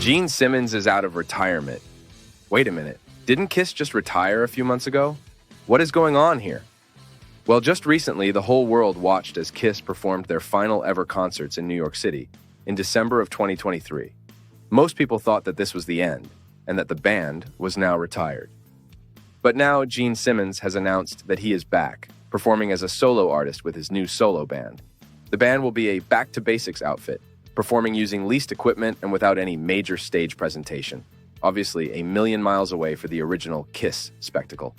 Gene Simmons is out of retirement. Wait a minute, didn't Kiss just retire a few months ago? What is going on here? Well, just recently, the whole world watched as Kiss performed their final ever concerts in New York City in December of 2023. Most people thought that this was the end, and that the band was now retired. But now, Gene Simmons has announced that he is back, performing as a solo artist with his new solo band. The band will be a back-to-basics outfit, performing using leased equipment and without any major stage presentation. Obviously, a million miles away for the original Kiss spectacle.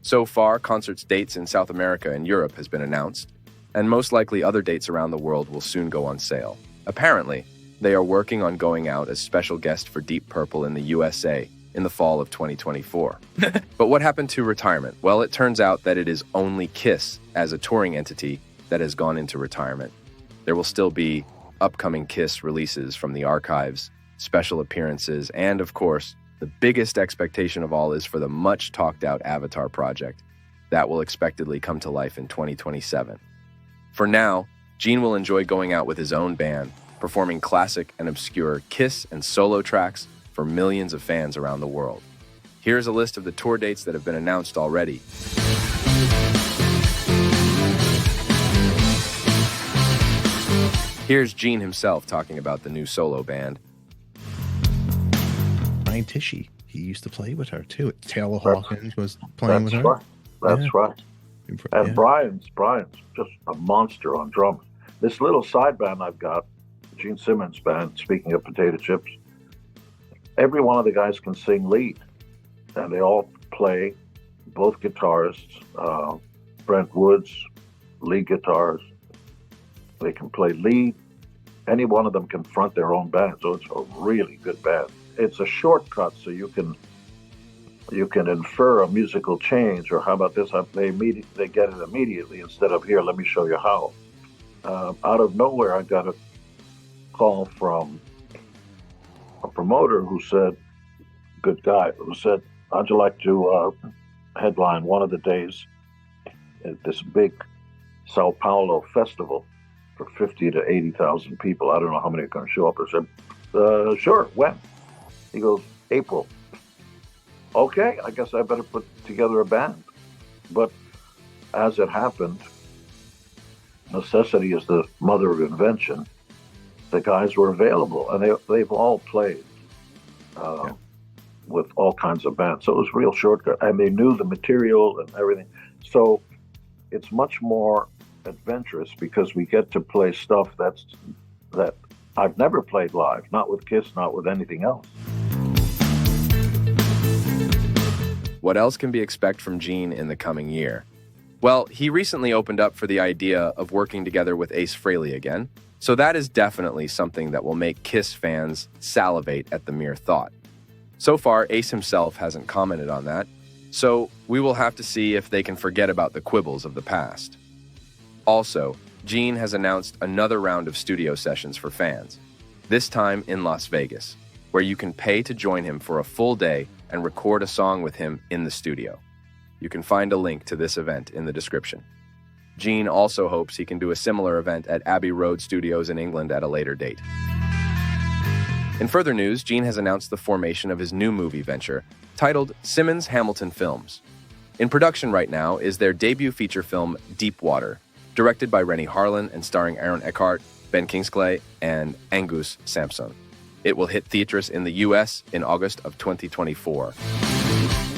So far, concerts dates in South America and Europe has been announced, and most likely other dates around the world will soon go on sale. Apparently, they are working on going out as special guest for Deep Purple in the USA in the fall of 2024. But what happened to retirement? Well, it turns out that it is only Kiss as a touring entity that has gone into retirement. There will still be upcoming Kiss releases from the archives, special appearances, and of course, the biggest expectation of all is for the much talked out Avatar project. That will expectedly come to life in 2027. For now, Gene will enjoy going out with his own band, performing classic and obscure Kiss and solo tracks for millions of fans around the world. Here's a list of the tour dates that have been announced already. Here's Gene himself talking about the new solo band. Brian Tishy, he used to play with her too. Taylor Hawkins was playing with her. That's right. And Yeah. Brian's just a monster on drums. This little side band I've got, Gene Simmons band, speaking of potato chips, every one of the guys can sing lead. And they all play, both guitarists, Brent Woods, lead guitars. They can play lead. Any one of them can front their own band, so it's a really good band. It's a shortcut, so you can infer a musical change, or how about this? They get it immediately instead of here. Let me show you how. Out of nowhere, I got a call from a promoter who said, good guy, who said, "How'd you like to headline one of the days at this big Sao Paulo festival for 50 to 80,000 people? I don't know how many are going to show up." I said, "Sure, when?" He goes, "April." Okay, I guess I better put together a band. But as it happened, necessity is the mother of invention. The guys were available, and they've all played with all kinds of bands. So it was a real shortcut, and they knew the material and everything. So it's much more adventurous because we get to play stuff that I've never played live, not with Kiss, not with anything else. What else can be expected from Gene in the coming year? Well, he recently opened up for the idea of working together with Ace Frehley again, so that is definitely something that will make Kiss fans salivate at the mere thought. So far, Ace himself hasn't commented on that, so we will have to see if they can forget about the quibbles of the past. Also, Gene has announced another round of studio sessions for fans, this time in Las Vegas, where you can pay to join him for a full day and record a song with him in the studio. You can find a link to this event in the description. Gene also hopes he can do a similar event at Abbey Road Studios in England at a later date. In further news, Gene has announced the formation of his new movie venture, titled Simmons Hamilton Films. In production right now is their debut feature film, Deep Water, directed by Rennie Harlan and starring Aaron Eckhart, Ben Kingsley, and Angus Sampson. It will hit theaters in the US in August of 2024.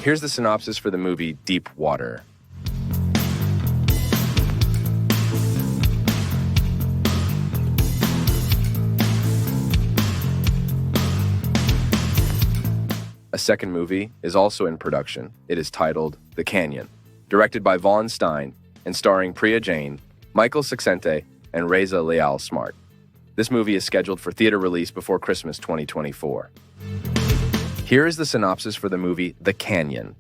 Here's the synopsis for the movie Deep Water. A second movie is also in production. It is titled The Canyon, directed by Vaughn Stein and starring Priya Jain, Michael Saxente, and Reza Leal Smart. This movie is scheduled for theater release before Christmas 2024. Here is the synopsis for the movie The Canyon.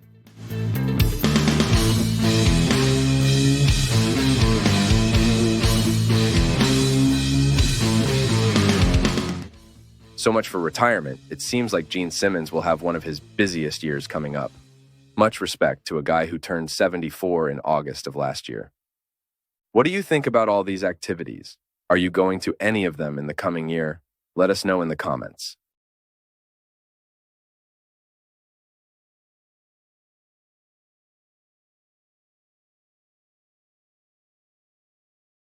So much for retirement. It seems like Gene Simmons will have one of his busiest years coming up. Much respect to a guy who turned 74 in August of last year. What do you think about all these activities? Are you going to any of them in the coming year? Let us know in the comments.